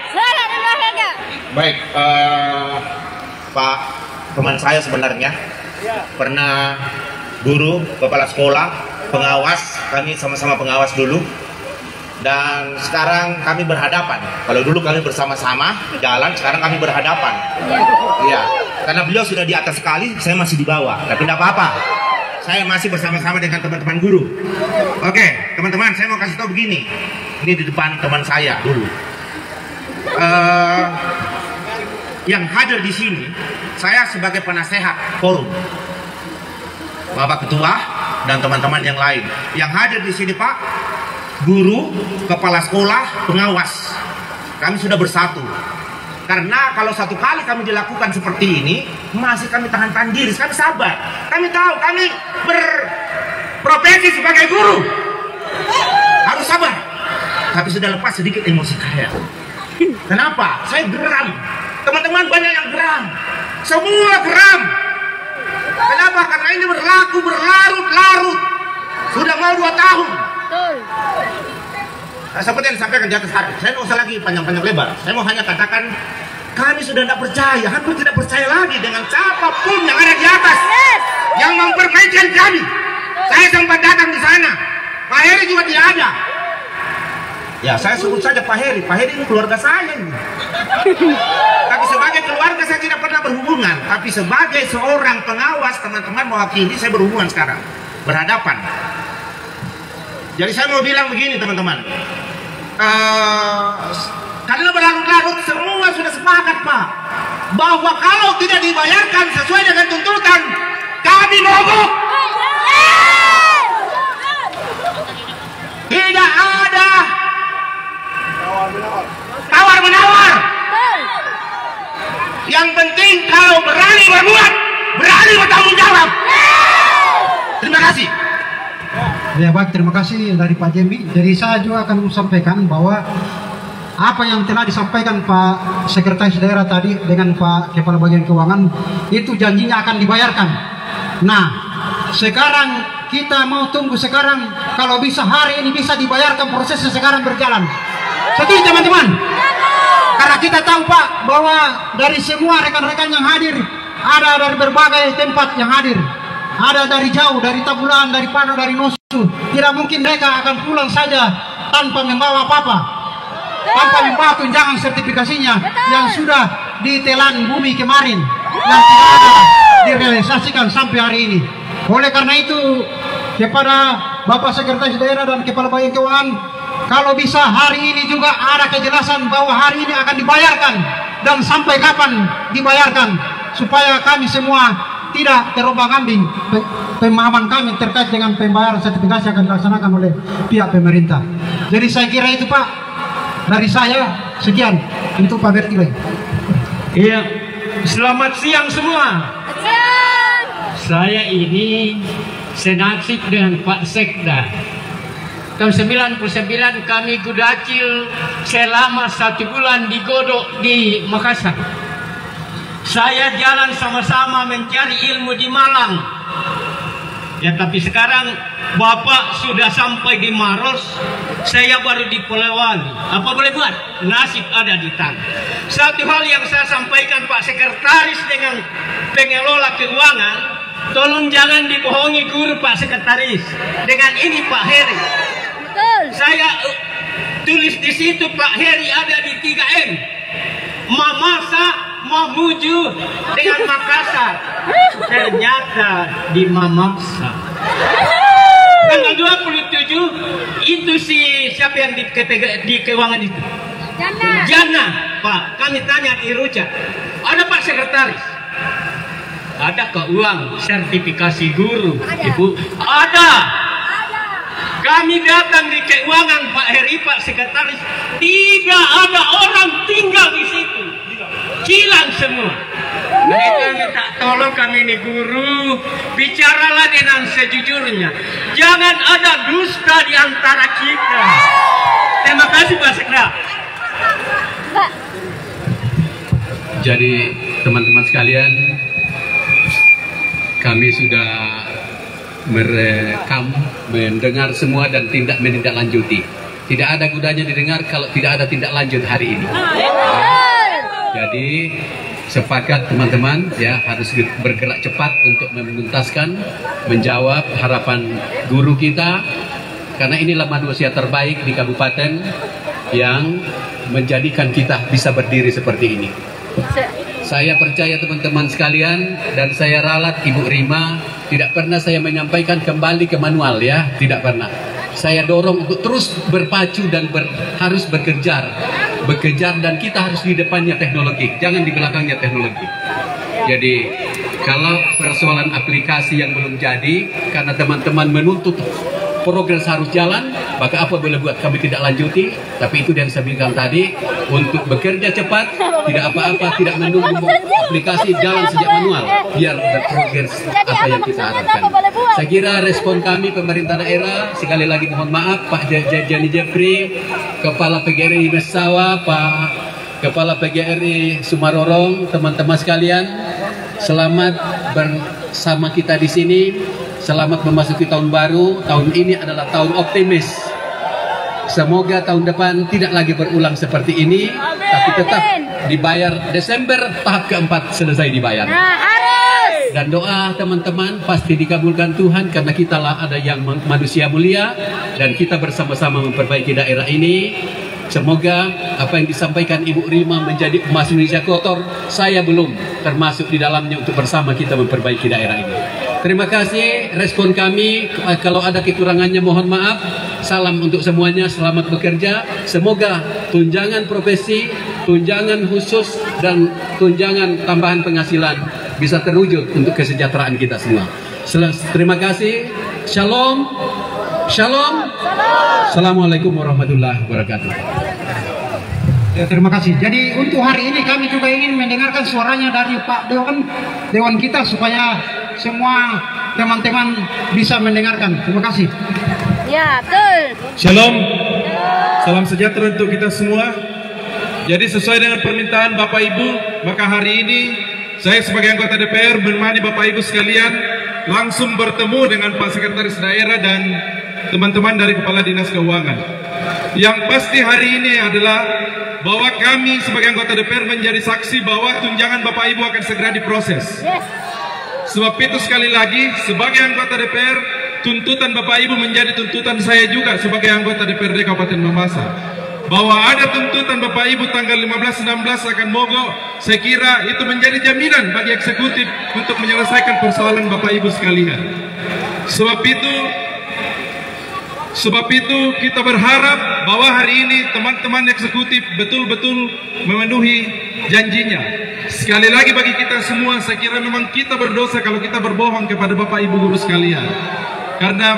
Speaker 1: Salam dan bahagia.
Speaker 7: Baik, Pak, teman saya sebenarnya pernah guru, kepala sekolah, pengawas, kami sama-sama pengawas dulu. Dan sekarang kami berhadapan. Kalau dulu kami bersama-sama jalan, sekarang kami berhadapan. Iya, karena beliau sudah di atas sekali, saya masih di bawah. Tapi tidak apa-apa, saya masih bersama-sama dengan teman-teman guru. Oke, teman-teman, saya mau kasih tahu begini. Ini di depan teman saya dulu. Yang hadir di sini, saya sebagai penasehat forum, Bapak Ketua dan teman-teman yang lain. Yang hadir di sini Pak, guru, kepala sekolah, pengawas. Kami sudah bersatu. Karena kalau satu kali kami dilakukan seperti ini, masih kami tahan-tahan diri, kami sabar. Kami tahu kami berprofesi sebagai guru, harus sabar. Tapi sudah lepas sedikit emosi saya. Kenapa? Saya geram. Teman-teman banyak yang geram. Semua geram. Kenapa? Karena ini berlaku berlarut-larut. Sudah mau 2 tahun. Seperti yang disampaikan di atas hari. Saya tidak usah lagi panjang-panjang lebar. Saya mau hanya katakan, kami sudah tidak percaya, hampir tidak percaya lagi dengan siapapun yang ada di atas yang mempermainkan kami. Saya sempat datang di sana. Pak Heri juga tidak ada. Ya, saya sebut saja Pak Heri. Pak Heri ini keluarga saya ini. Tapi sebagai keluarga saya tidak pernah berhubungan. Tapi sebagai seorang pengawas, teman-teman mewakili, saya berhubungan sekarang. Berhadapan. Jadi saya mau bilang begini teman-teman. Karena berlarut-larut semua sudah sepakat Pak, bahwa kalau tidak dibayarkan sesuai dengan tuntutan, kami mogok. Tidak ada tawar-menawar. Yang penting kalau berani berbuat, berani bertanggung jawab. Terima kasih.
Speaker 4: Ya baik, terima kasih dari Pak Jemi. Jadi saya juga akan sampaikan bahwa apa yang telah disampaikan Pak Sekretaris Daerah tadi dengan Pak Kepala Bagian Keuangan itu janjinya akan dibayarkan. Nah, sekarang kita mau tunggu sekarang, kalau bisa hari ini bisa dibayarkan, prosesnya sekarang berjalan. Setuju teman-teman? Karena kita tahu Pak bahwa dari semua rekan-rekan yang hadir, ada dari berbagai tempat yang hadir. Ada dari jauh, dari Tabulan, dari Pano, dari Nosu. Tidak mungkin mereka akan pulang saja tanpa membawa apa-apa, tanpa membawa tunjangan sertifikasinya yang sudah ditelan bumi kemarin, yang tidak ada direalisasikan sampai hari ini. Oleh karena itu, kepada Bapak Sekretaris Daerah dan Kepala Bagian Keuangan, kalau bisa hari ini juga ada kejelasan bahwa hari ini akan dibayarkan dan sampai kapan dibayarkan, supaya kami semua tidak terombang-ambing pemahaman kami terkait dengan pembayaran sertifikasi akan dilaksanakan oleh pihak pemerintah. Jadi saya kira itu Pak, dari saya sekian. Untuk Pak Berti lagi.
Speaker 8: Iya, selamat siang semua. Saya ini senasib dengan Pak Sekda. Tahun 99 kami Gudacil selama 1 bulan digodok di Makassar. Saya jalan sama-sama mencari ilmu di Malang. Ya, tapi sekarang Bapak sudah sampai di Maros, saya baru di Polewali. Apa boleh buat? Nasib ada di tangan. Satu hal yang saya sampaikan Pak Sekretaris dengan pengelola keuangan, tolong jangan dibohongi guru Pak Sekretaris. Dengan ini Pak Heri. Saya tulis di situ Pak Heri ada di 3M. Mamasa, Mamuju dengan Makassar. Ternyata di Mamasa. Tanggal 27 itu si siapa yang di keuangan itu? Jana. Pak, kami tanya di Ruca, ada Pak Sekretaris, ada ke uang sertifikasi guru? Ibu, ada. Kami datang di keuangan Pak Heri, Pak Sekretaris, tidak ada orang tinggal di situ, hilang semua. Mereka minta tolong kami ini guru, bicaralah dengan sejujurnya, jangan ada dusta di antara kita. Terima kasih Pak Sekda.
Speaker 5: Jadi teman-teman sekalian, kami sudah merekam, mendengar semua dan tidak menindaklanjuti. Tidak ada gunanya didengar kalau tidak ada tindak lanjut hari ini. Jadi sepakat teman-teman ya, harus bergerak cepat untuk menuntaskan, menjawab harapan guru kita, karena inilah manusia terbaik di kabupaten yang menjadikan kita bisa berdiri seperti ini. Saya percaya teman-teman sekalian, dan saya ralat Ibu Rima, tidak pernah saya menyampaikan kembali ke manual ya, tidak pernah. Saya dorong untuk terus berpacu dan harus bekerja, dan kita harus di depannya teknologi, jangan di belakangnya teknologi. Jadi kalau persoalan aplikasi yang belum jadi, karena teman-teman menuntut progres harus jalan, maka apa boleh buat kami tidak lanjuti. Tapi itu yang saya bilang tadi, untuk bekerja cepat, tidak apa-apa, tidak menunggu aplikasi, jalan sejak manual, biar berprogres apa yang kita harapkan. Saya kira respon kami pemerintah daerah, sekali lagi mohon maaf Pak Jani Jeffrey, Kepala PGRI Mesawa, Pak Kepala PGRI Sumarorong, teman-teman sekalian, selamat bersama kita di sini. Selamat memasuki tahun baru. Tahun ini adalah tahun optimis. Semoga tahun depan tidak lagi berulang seperti ini, tapi tetap dibayar Desember tahap keempat selesai dibayar. Dan doa teman-teman pasti dikabulkan Tuhan, karena kita lah ada yang manusia mulia, dan kita bersama-sama memperbaiki daerah ini. Semoga apa yang disampaikan Ibu Rima menjadi emas Indonesia kotor, saya belum termasuk di dalamnya untuk bersama kita memperbaiki daerah ini. Terima kasih respon kami. Kalau ada kekurangannya mohon maaf. Salam untuk semuanya, selamat bekerja. Semoga tunjangan profesi, tunjangan khusus, dan tunjangan tambahan penghasilan bisa terwujud untuk kesejahteraan kita semua. Terima kasih. Shalom. Shalom. Assalamualaikum warahmatullahi wabarakatuh.
Speaker 4: Ya, terima kasih. Jadi untuk hari ini kami juga ingin mendengarkan suaranya dari Pak Dewan kita, supaya semua teman-teman bisa mendengarkan. Terima kasih.
Speaker 1: Ya, betul.
Speaker 3: Shalom. Salam sejahtera untuk kita semua. Jadi sesuai dengan permintaan Bapak Ibu, maka hari ini saya sebagai anggota DPR menemani Bapak Ibu sekalian langsung bertemu dengan Pak Sekretaris Daerah dan teman-teman dari Kepala Dinas Keuangan. Yang pasti hari ini adalah bahwa kami sebagai anggota DPR menjadi saksi bahwa tunjangan Bapak Ibu akan segera diproses. Sebab itu sekali lagi, sebagai anggota DPR, tuntutan Bapak Ibu menjadi tuntutan saya juga sebagai anggota DPRD Kabupaten Mamasa. Bahwa ada tuntutan Bapak Ibu tanggal 15-16 akan mogok, saya kira itu menjadi jaminan bagi eksekutif untuk menyelesaikan persoalan Bapak Ibu sekalian. Sebab itu kita berharap bahwa hari ini teman-teman eksekutif betul-betul memenuhi janjinya. Sekali lagi bagi kita semua, saya kira memang kita berdosa kalau kita berbohong kepada Bapak Ibu guru sekalian. Karena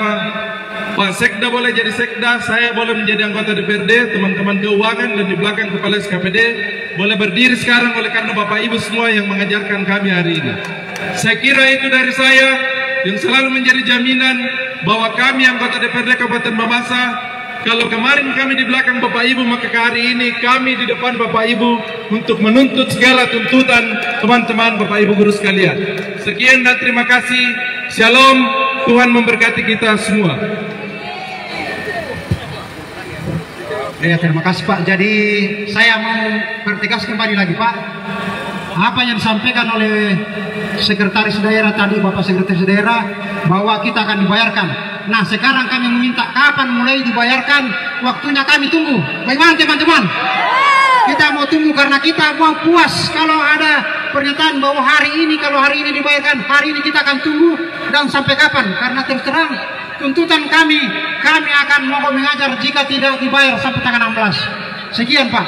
Speaker 3: Pak Sekda boleh jadi Sekda, saya boleh menjadi anggota DPRD, teman-teman keuangan dan di belakang Kepala SKPD boleh berdiri sekarang oleh karena Bapak Ibu semua yang mengajarkan kami hari ini. Saya kira itu dari saya yang selalu menjadi jaminan bahwa kami anggota DPRD Kabupaten Mamasa, kalau kemarin kami di belakang Bapak Ibu, maka hari ini kami di depan Bapak Ibu untuk menuntut segala tuntutan teman-teman Bapak Ibu guru sekalian. Sekian dan terima kasih. Shalom, Tuhan memberkati kita semua.
Speaker 4: Ya, terima kasih Pak. Jadi saya mau bertegas kembali lagi Pak, apa yang disampaikan oleh Sekretaris Daerah tadi, Bapak Sekretaris Daerah, bahwa kita akan dibayarkan. Nah, sekarang kami meminta kapan mulai dibayarkan, waktunya kami tunggu. Bagaimana teman-teman? Kita mau tunggu karena kita mau puas kalau ada pernyataan bahwa hari ini, kalau hari ini dibayarkan, hari ini kita akan tunggu. Dan sampai kapan? Karena terus terang tuntutan kami akan mogok mengajar jika tidak dibayar sampai tanggal 16. Sekian Pak.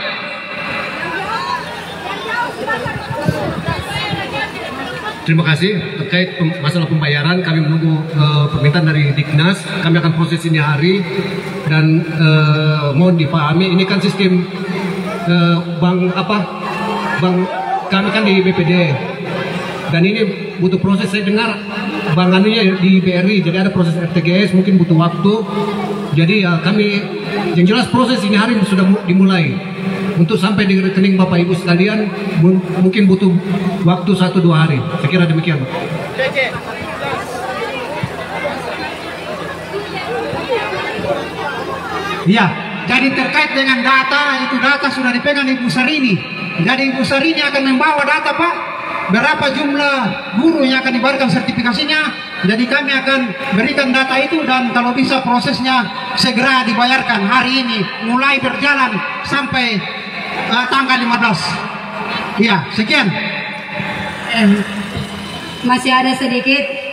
Speaker 6: Terima kasih. Terkait masalah pembayaran, kami menunggu permintaan dari Diknas. Kami akan proses ini hari dan mohon dipahami ini kan sistem bank kami kan di BPD dan ini butuh proses. Saya dengar bank anunya di BRI, jadi ada proses RTGS, mungkin butuh waktu. Jadi kami yang jelas proses ini hari sudah dimulai. Untuk sampai di rekening Bapak Ibu sekalian mungkin butuh waktu 1-2 hari. Saya kira demikian.
Speaker 4: Iya, jadi terkait dengan data, itu data sudah dipegang Ibu Sarini. Jadi Ibu Sarini akan membawa data, Pak, berapa jumlah guru yang akan diberikan sertifikasinya. Jadi kami akan berikan data itu dan kalau bisa prosesnya segera dibayarkan hari ini, mulai berjalan sampai tanggal 15. Iya, sekian.
Speaker 2: Masih ada sedikit.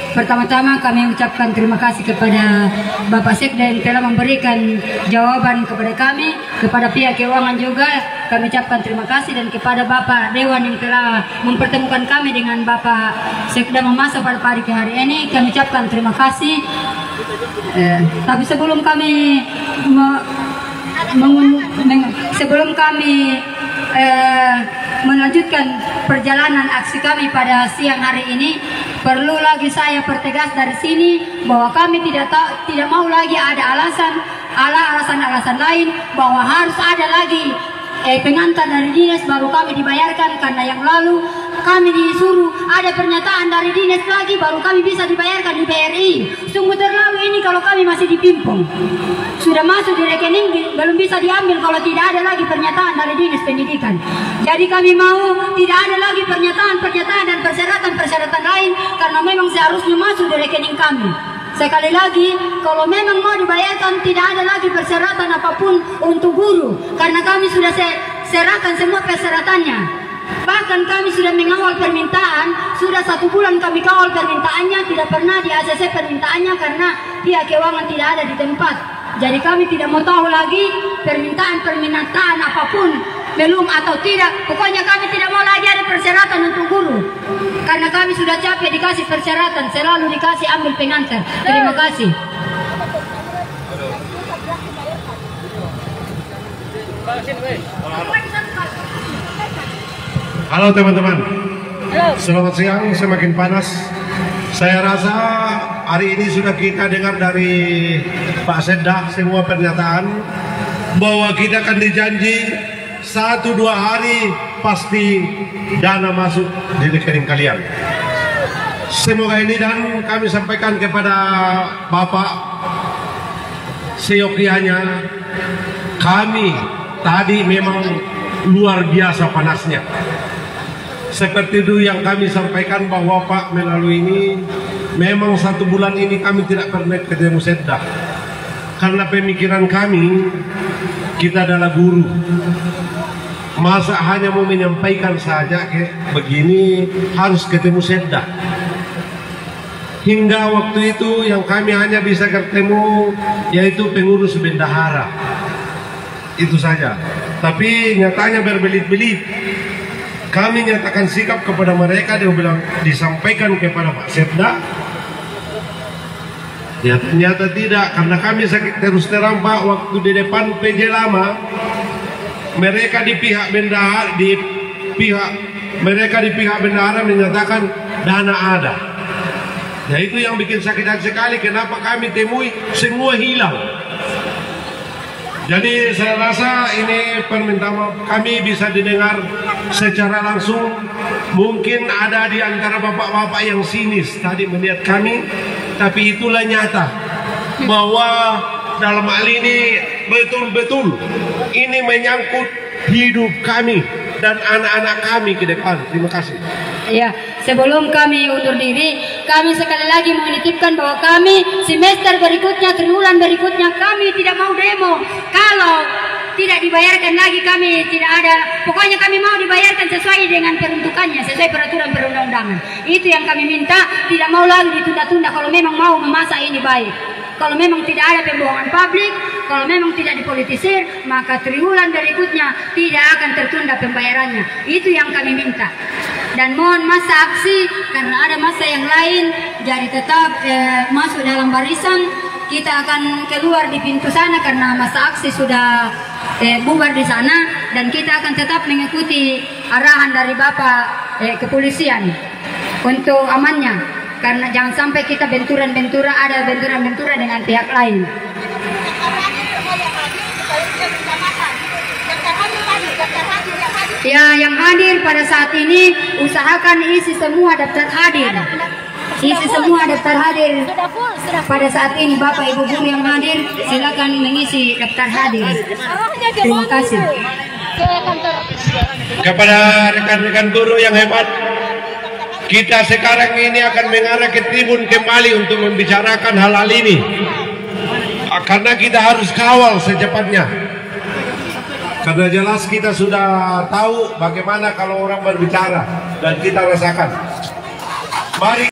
Speaker 2: Pertama-tama kami ucapkan terima kasih kepada Bapak Sekda yang telah memberikan jawaban kepada kami, kepada pihak keuangan juga kami ucapkan terima kasih, dan kepada Bapak Dewan yang telah mempertemukan kami dengan Bapak Sekda Mamasa pada pagi hari ini kami ucapkan terima kasih. Tapi sebelum kami melanjutkan perjalanan aksi kami pada siang hari ini, perlu lagi saya pertegas dari sini bahwa kami tidak mau lagi ada alasan lain bahwa harus ada lagi pengantar dari dinas baru kami dibayarkan, karena yang lalu kami disuruh ada pernyataan dari dinas lagi baru kami bisa dibayarkan di BRI. Sungguh terlalu ini kalau kami masih dipimpung. Sudah masuk di rekening belum bisa diambil kalau tidak ada lagi pernyataan dari dinas pendidikan. Jadi kami mau tidak ada lagi pernyataan dan persyaratan lain, karena memang seharusnya masuk di rekening kami. Sekali lagi, kalau memang mau dibayarkan tidak ada lagi persyaratan apapun untuk guru, karena kami sudah serahkan semua persyaratannya. Bahkan kami sudah mengawal permintaan, sudah 1 bulan kami kawal permintaannya, tidak pernah di ACC permintaannya karena pihak keuangan tidak ada di tempat. Jadi kami tidak mau tahu lagi permintaan apapun, belum atau tidak. Pokoknya kami tidak mau lagi ada persyaratan untuk guru, karena kami sudah capek dikasih persyaratan, selalu dikasih ambil pengantar. Terima kasih.
Speaker 3: Halo teman-teman, selamat siang. Semakin panas. Saya rasa hari ini sudah kita dengar dari Pak Sekda semua pernyataan bahwa kita akan dijanji 1-2 hari pasti dana masuk di rekening kalian. Semoga ini, dan kami sampaikan kepada Bapak seyogyanya, kami tadi memang luar biasa panasnya. Seperti itu yang kami sampaikan bahwa Pak melalui ini memang 1 bulan ini kami tidak pernah ketemu Sekda, karena pemikiran kami kita adalah guru. Masa hanya mau menyampaikan saja kayak begini, harus ketemu Sekda. Hingga waktu itu yang kami hanya bisa ketemu yaitu pengurus bendahara, itu saja. Tapi nyatanya berbelit-belit. Kami nyatakan sikap kepada mereka, dia bilang disampaikan kepada Pak Sekda. Ya ternyata tidak, karena kami sakit terus terang Pak. Waktu di depan PJ lama, mereka di pihak bendahara menyatakan dana ada. Ya itu yang bikin sakit hati sekali. Kenapa kami temui semua hilang. Jadi saya rasa ini permintaan maaf kami bisa didengar secara langsung. Mungkin ada di antara bapak-bapak yang sinis tadi melihat kami, tapi itulah nyata bahwa dalam hal ini betul-betul ini menyangkut hidup kami dan anak-anak kami ke depan. Terima kasih.
Speaker 2: Ya, sebelum kami undur diri, kami sekali lagi menitipkan bahwa kami semester berikutnya, triwulan berikutnya kami tidak mau demo. Kalau tidak dibayarkan lagi kami tidak ada. Pokoknya kami mau dibayarkan sesuai dengan peruntukannya, sesuai peraturan perundang-undangan. Itu yang kami minta, tidak mau lagi ditunda-tunda kalau memang mau memasak ini baik. Kalau memang tidak ada pembohongan publik, kalau memang tidak dipolitisir, maka triwulan berikutnya tidak akan tertunda pembayarannya. Itu yang kami minta. Dan mohon masa aksi, karena ada masa yang lain, jadi tetap masuk dalam barisan. Kita akan keluar di pintu sana karena masa aksi sudah bubar di sana, dan kita akan tetap mengikuti arahan dari Bapak kepolisian untuk amannya, karena jangan sampai kita benturan-benturan, ada benturan-benturan dengan pihak lain. Ya, yang hadir pada saat ini usahakan isi semua daftar hadir. Isi semua daftar hadir pada saat ini. Bapak Ibu guru yang hadir, silakan mengisi daftar hadir. Terima kasih.
Speaker 3: Kepada rekan-rekan guru yang hebat, kita sekarang ini akan mengarah ke tribun kembali untuk membicarakan hal-hal ini, karena kita harus kawal secepatnya. Karena jelas kita sudah tahu bagaimana kalau orang berbicara, dan kita rasakan. Mari